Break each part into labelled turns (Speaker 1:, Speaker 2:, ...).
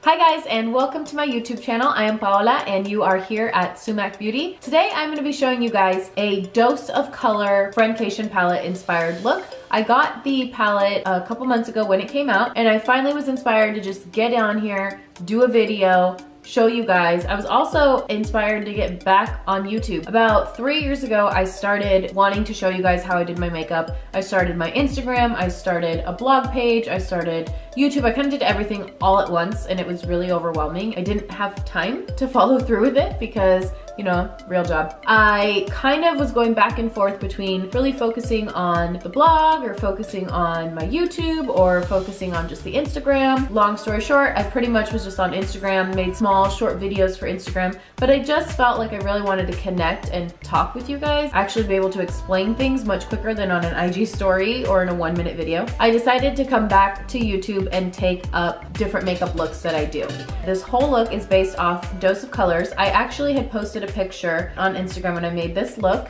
Speaker 1: Hi guys, and welcome to my YouTube channel. I am Paola and you are here at Sumaq Beauty. Today I'm going to be showing you guys a Dose of Color-Friendcation palette inspired look. I got the palette a couple months ago when it came out, and I finally was inspired to just get on here, do a video, show you guys. I was also inspired to get back on YouTube. About 3 years ago, I started wanting to show you guys how I did my makeup. I started my Instagram, I started a blog page, I started YouTube. I kind of did everything all at once and it was really overwhelming. I didn't have time to follow through with it because, you know, real job. I kind of was going back and forth between really focusing on the blog or focusing on my YouTube or focusing on just the Instagram. Long story short, I pretty much was just on Instagram, made small short videos for Instagram, but I just felt like I really wanted to connect and talk with you guys, actually be able to explain things much quicker than on an IG story or in a 1-minute video. I decided to come back to YouTube and take up different makeup looks that I do. This whole look is based off Dose of Colors. I actually had posted a picture on Instagram when I made this look.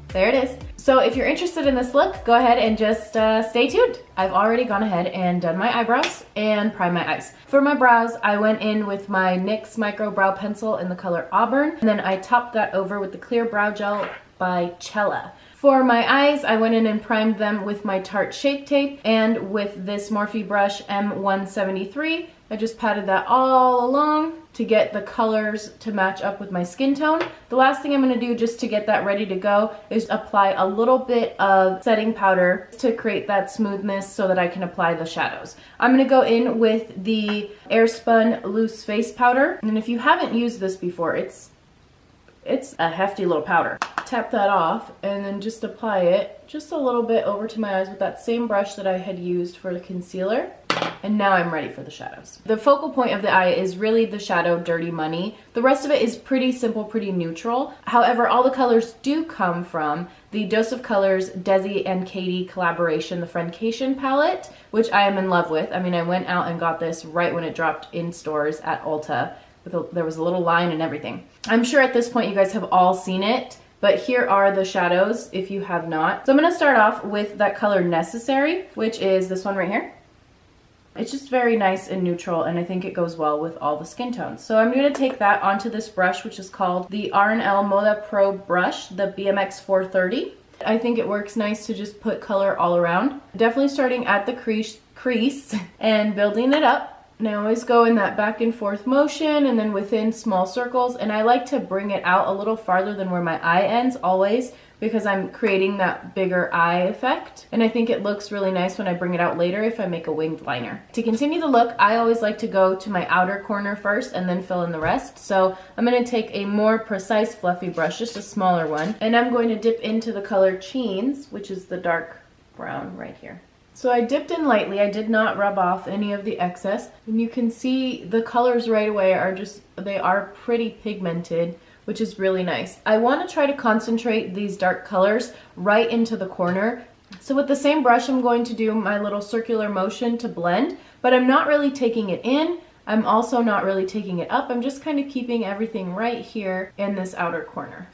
Speaker 1: There it is. So if you're interested in this look, go ahead and just stay tuned. I've already gone ahead and done my eyebrows and primed my eyes. For my brows, I went in with my NYX Micro Brow Pencil in the color Auburn, and then I topped that over with the Clear Brow Gel by Cella. For my eyes, I went in and primed them with my Tarte Shape Tape and with this Morphe brush M173. I just patted that all along to get the colors to match up with my skin tone. The last thing I'm going to do just to get that ready to go is apply a little bit of setting powder to create that smoothness so that I can apply the shadows. I'm going to go in with the Airspun Loose Face Powder, and if you haven't used this before, it's a hefty little powder. Tap that off and then just apply it just a little bit over to my eyes with that same brush that I had used for the concealer. And now I'm ready for the shadows. The focal point of the eye is really the shadow Dirty Money. The rest of it is pretty simple, pretty neutral. However, all the colors do come from the Dose of Colors-Desi and Katy collaboration, the Friendcation palette, which I am in love with. I mean, I went out and got this right when it dropped in stores at Ulta. There was a little line and everything. I'm sure at this point you guys have all seen it, but here are the shadows if you have not. So I'm going to start off with that color Necessary, which is this one right here. It's just very nice and neutral, and I think it goes well with all the skin tones. So I'm going to take that onto this brush, which is called the R&L Moda Pro brush, the BMX 430. I think it works nice to just put color all around. Definitely starting at the crease and building it up. And I always go in that back and forth motion and then within small circles, and I like to bring it out a little farther than where my eye ends always, because I'm creating that bigger eye effect, and I think it looks really nice when I bring it out later if I make a winged liner. To continue the look, I always like to go to my outer corner first and then fill in the rest. So I'm going to take a more precise fluffy brush, just a smaller one, and I'm going to dip into the color Cheens, which is the dark brown right here. So I dipped in lightly. I did not rub off any of the excess, and you can see the colors right away are just, they are pretty pigmented, which is really nice. I want to try to concentrate these dark colors right into the corner. So with the same brush, I'm going to do my little circular motion to blend, but I'm not really taking it in. I'm also not really taking it up. I'm just kind of keeping everything right here in this outer corner.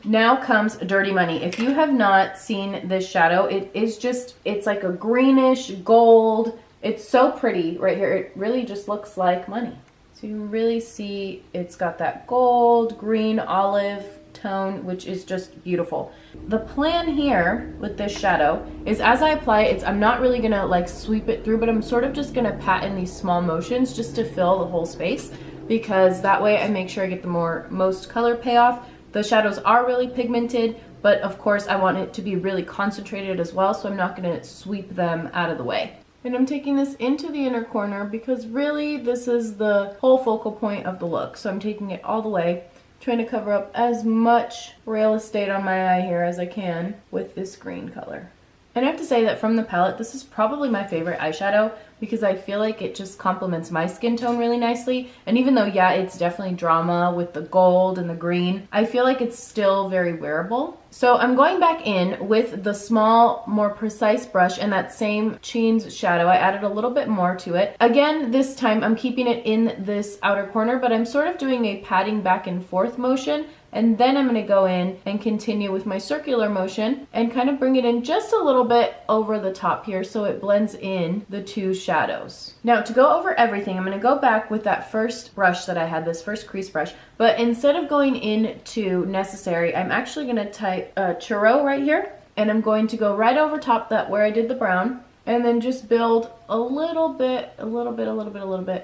Speaker 1: Now comes Dirty Money. If you have not seen this shadow, it's like a greenish gold. It's so pretty right here. It really just looks like money. So you can really see it's got that gold, green, olive tone, which is just beautiful. The plan here with this shadow is as I apply it, I'm not really gonna like sweep it through, but I'm sort of just gonna pat in these small motions just to fill the whole space, because that way I make sure I get the most color payoff. The shadows are really pigmented, but of course I want it to be really concentrated as well, so I'm not gonna sweep them out of the way. And I'm taking this into the inner corner because really this is the whole focal point of the look. So I'm taking it all the way, trying to cover up as much real estate on my eye here as I can with this green color. And I have to say that from the palette, this is probably my favorite eyeshadow because I feel like it just complements my skin tone really nicely. And even though, yeah, it's definitely drama with the gold and the green, I feel like it's still very wearable. So I'm going back in with the small, more precise brush and that same Cheens shadow. I added a little bit more to it. Again, this time I'm keeping it in this outer corner, but I'm sort of doing a patting back and forth motion And then I'm gonna go in and continue with my circular motion and kind of bring it in just a little bit over the top here so it blends in the two shadows. Now to go over everything, I'm gonna go back with that first brush that I had, this first crease brush, but instead of going into necessary, I'm actually gonna type churro right here, and I'm going to go right over top that where I did the brown, and then just build a little bit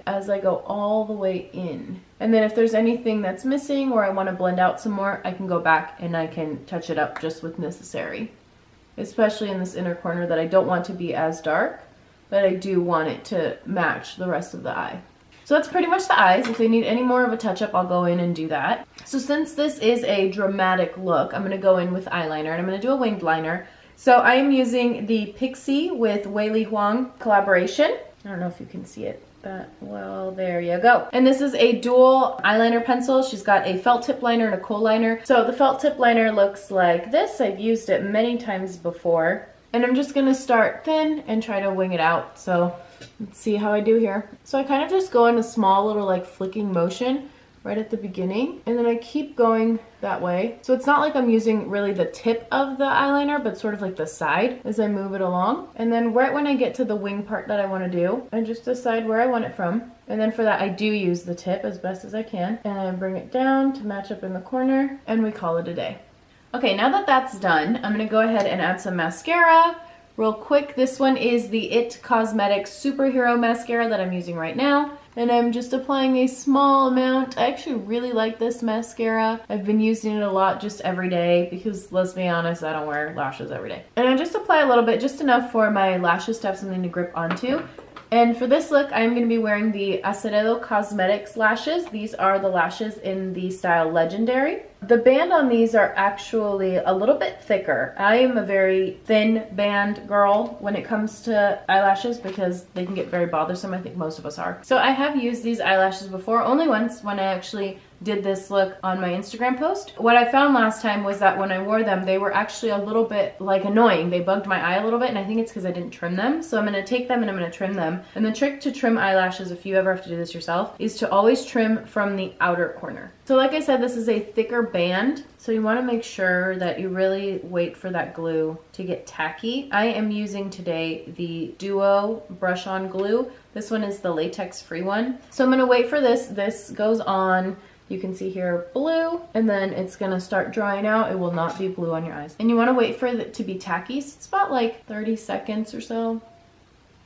Speaker 1: as I go all the way in. And then if there's anything that's missing or I want to blend out some more, I can go back and I can touch it up just with necessary. Especially in this inner corner that I don't want to be as dark, but I do want it to match the rest of the eye. So that's pretty much the eyes. If they need any more of a touch-up, I'll go in and do that. So since this is a dramatic look, I'm going to go in with eyeliner, and I'm going to do a winged liner. So I am using the Pixi with Wei Li Huang collaboration. I don't know if you can see it that well. There you go. And this is a dual eyeliner pencil. She's got a felt tip liner and a kohl liner. So the felt tip liner looks like this. I've used it many times before. And I'm just going to start thin and try to wing it out. So let's see how I do here. So I kind of just go in a small little like flicking motion right at the beginning, and then I keep going that way. So it's not like I'm using really the tip of the eyeliner, but sort of like the side as I move it along. And then right when I get to the wing part that I want to do, I just decide where I want it from. And then for that, I do use the tip as best as I can, and I bring it down to match up in the corner, and we call it a day. Okay, now that that's done, I'm gonna go ahead and add some mascara real quick. This one is the IT Cosmetics Superhero Mascara that I'm using right now. And I'm just applying a small amount. I actually really like this mascara. I've been using it a lot just every day because, let's be honest, I don't wear lashes every day. And I just apply a little bit, just enough for my lashes to have something to grip onto. And for this look, I'm going to be wearing the Azeredo Cosmetics lashes. These are the lashes in the style Legendary. The band on these are actually a little bit thicker. I am a very thin band girl when it comes to eyelashes because they can get very bothersome. I think most of us are. So I have used these eyelashes before, only once when I actually did this look on my Instagram post. What I found last time was that when I wore them, they were actually a little bit like annoying. They bugged my eye a little bit, and I think it's because I didn't trim them. So I'm going to take them and I'm going to trim them. And the trick to trim eyelashes, if you ever have to do this yourself, is to always trim from the outer corner. So like I said, this is a thicker band, so you want to make sure that you really wait for that glue to get tacky. I am using today the Duo brush on glue. This one is the latex free one. So I'm going to wait for this. This goes on. You can see here blue, and then it's gonna start drying out. It will not be blue on your eyes. And you wanna wait for it to be tacky. So it's about like 30 seconds or so.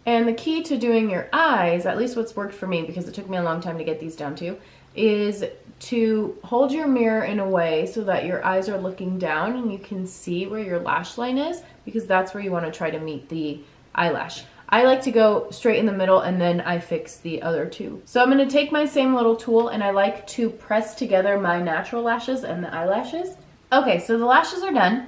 Speaker 1: And the key to doing your eyes, at least what's worked for me, because it took me a long time to get these down to, is to hold your mirror in a way so that your eyes are looking down and you can see where your lash line is, because that's where you wanna try to meet the eyelash. I like to go straight in the middle and then I fix the other two. So I'm going to take my same little tool and I like to press together my natural lashes and the eyelashes. Okay, so the lashes are done.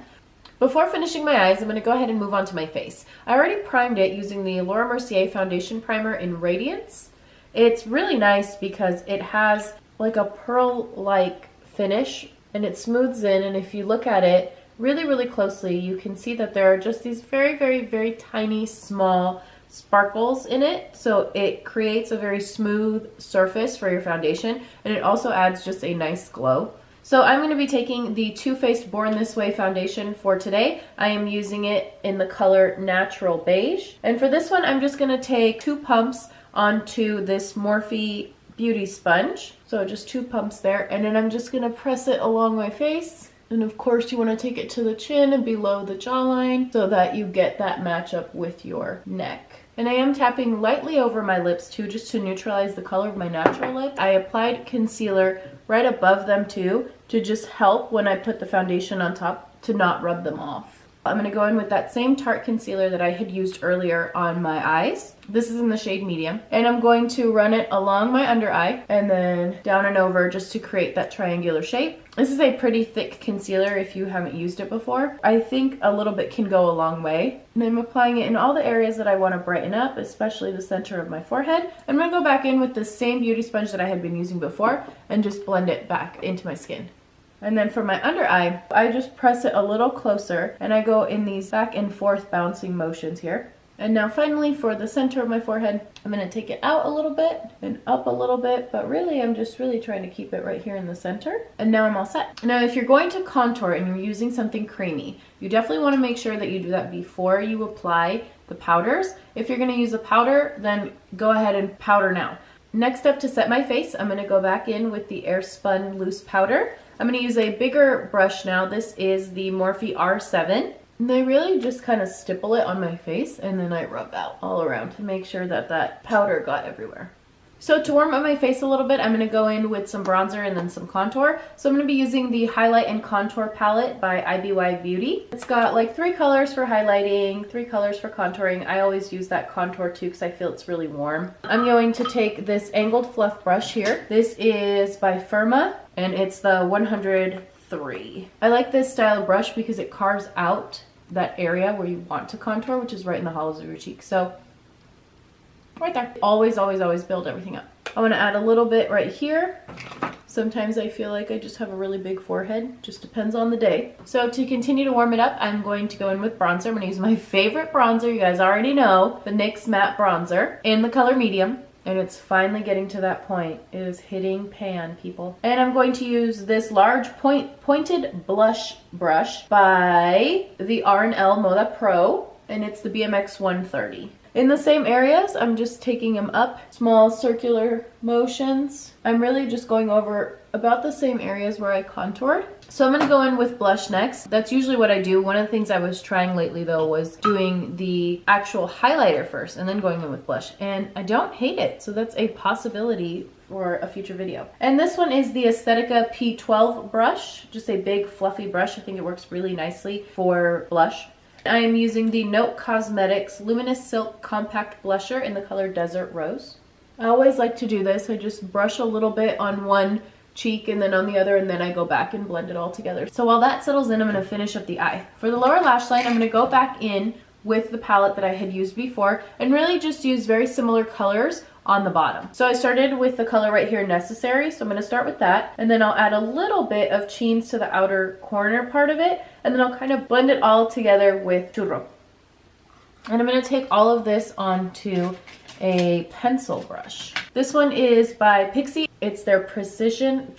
Speaker 1: Before finishing my eyes, I'm going to go ahead and move on to my face. I already primed it using the Laura Mercier Foundation Primer in Radiance. It's really nice because it has like a pearl-like finish and it smooths in, and if you look at it really closely, you can see that there are just these very tiny small sparkles in it, so it creates a very smooth surface for your foundation, and it also adds just a nice glow. So I'm going to be taking the Too Faced Born This Way foundation for today. I am using it in the color Natural Beige, and for this one I'm just going to take 2 pumps onto this Morphe beauty sponge. So just 2 pumps there, and then I'm just going to press it along my face. And of course you want to take it to the chin and below the jawline so that you get that matchup with your neck. And I am tapping lightly over my lips too, just to neutralize the color of my natural lip. I applied concealer right above them too, to just help when I put the foundation on top to not rub them off. I'm going to go in with that same Tarte concealer that I had used earlier on my eyes. This is in the shade medium. And I'm going to run it along my under eye and then down and over just to create that triangular shape. This is a pretty thick concealer if you haven't used it before. I think a little bit can go a long way. And I'm applying it in all the areas that I want to brighten up, especially the center of my forehead. I'm going to go back in with the same beauty sponge that I had been using before and just blend it back into my skin. And then for my under eye, I just press it a little closer and I go in these back and forth bouncing motions here. And now finally for the center of my forehead, I'm gonna take it out a little bit and up a little bit, but really I'm just really trying to keep it right here in the center. And now I'm all set. Now if you're going to contour and you're using something creamy, you definitely wanna make sure that you do that before you apply the powders. If you're gonna use a powder, then go ahead and powder now. Next up, to set my face, I'm gonna go back in with the Airspun loose powder. I'm gonna use a bigger brush now. This is the Morphe R7. And I really just kind of stipple it on my face and then I rub out all around to make sure that that powder got everywhere. So to warm up my face a little bit, I'm going to go in with some bronzer and then some contour. So I'm going to be using the Highlight and Contour palette by Pixi Beauty. It's got like 3 colors for highlighting, 3 colors for contouring. I always use that contour too because I feel it's really warm. I'm going to take this angled fluff brush here. This is by Firma and it's the 103. I like this style of brush because it carves out that area where you want to contour, which is right in the hollows of your cheeks. So right there. Always, always, always build everything up. I want to add a little bit right here. Sometimes I feel like I just have a really big forehead. Just depends on the day. So to continue to warm it up, I'm going to go in with bronzer. I'm going to use my favorite bronzer. You guys already know, the NYX Matte Bronzer in the color medium. And it's finally getting to that point. It is hitting pan, people. And I'm going to use this large pointed blush brush by the R&L Moda Pro. And it's the BMX 130. In the same areas, I'm just taking them up, small circular motions. I'm really just going over about the same areas where I contoured. So I'm going to go in with blush next. That's usually what I do. One of the things I was trying lately though was doing the actual highlighter first and then going in with blush. And I don't hate it, so that's a possibility for a future video. And this one is the Aesthetica P12 brush, just a big fluffy brush. I think it works really nicely for blush. I am using the Note Cosmetics Luminous Silk Compact Blusher in the color Desert Rose. I always like to do this. I just brush a little bit on one cheek and then on the other, and then I go back and blend it all together. So while that settles in, I'm going to finish up the eye. For the lower lash line, I'm going to go back in with the palette that I had used before and really just use very similar colors on the bottom. So I started with the color right here, Necessary, so I'm going to start with that, and then I'll add a little bit of Cheens to the outer corner part of it, and then I'll kind of blend it all together with Churro. And I'm going to take all of this onto a pencil brush. This one is by Pixi. It's their Precision,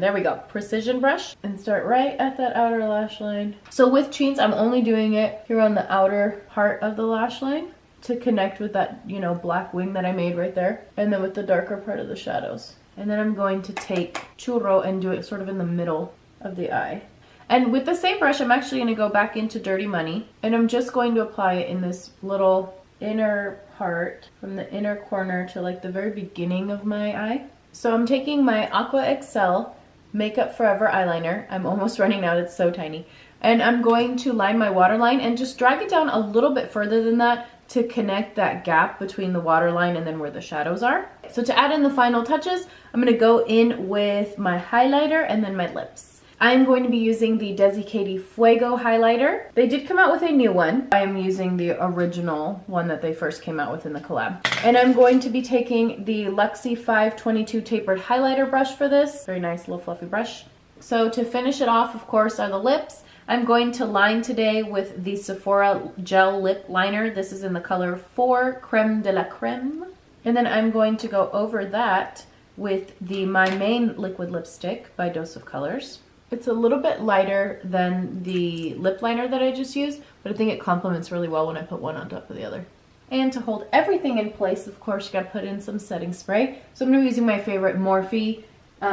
Speaker 1: there we go, Precision brush, and start right at that outer lash line. So with Cheens, I'm only doing it here on the outer part of the lash line to connect with that, you know, black wing that I made right there, and then with the darker part of the shadows. And then I'm going to take Churro and do it sort of in the middle of the eye. And with the same brush, I'm actually going to go back into Dirty Money, and I'm just going to apply it in this little inner part from the inner corner to like the very beginning of my eye. So I'm taking my Aqua Excel Makeup Forever eyeliner. I'm almost running out, it's so tiny. And I'm going to line my waterline and just drag it down a little bit further than that to connect that gap between the waterline and then where the shadows are. So to add in the final touches, I'm going to go in with my highlighter and then my lips. I'm going to be using the Desi Katy Fuego highlighter. They did come out with a new one. I am using the original one that they first came out with in the collab. And I'm going to be taking the Luxie 522 tapered highlighter brush for this. Very nice little fluffy brush. So to finish it off, of course, are the lips. I'm going to line today with the Sephora Gel Lip Liner. This is in the color 4 Creme de la Creme. And then I'm going to go over that with the My Main liquid lipstick by Dose of Colors. It's a little bit lighter than the lip liner that I just used, but I think it complements really well when I put one on top of the other. And to hold everything in place, of course, you gotta put in some setting spray. So I'm gonna be using my favorite Morphe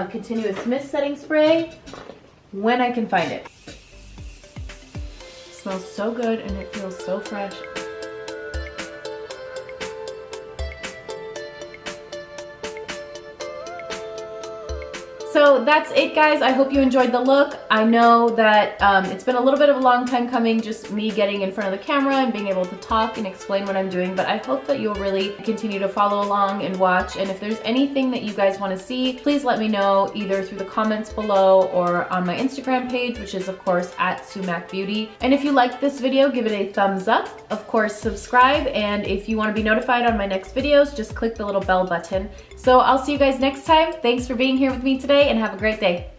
Speaker 1: Continuous Mist setting spray when I can find it. It smells so good and it feels so fresh. So that's it, guys. I hope you enjoyed the look. I know that it's been a little bit of a long time coming, just me getting in front of the camera and being able to talk and explain what I'm doing, but I hope that you'll really continue to follow along and watch. And if there's anything that you guys want to see, please let me know either through the comments below or on my Instagram page, which is of course at Sumaq Beauty. And if you liked this video, give it a thumbs up. Of course, subscribe, and if you want to be notified on my next videos, just click the little bell button. So I'll see you guys next time. Thanks for being here with me today, and have a great day.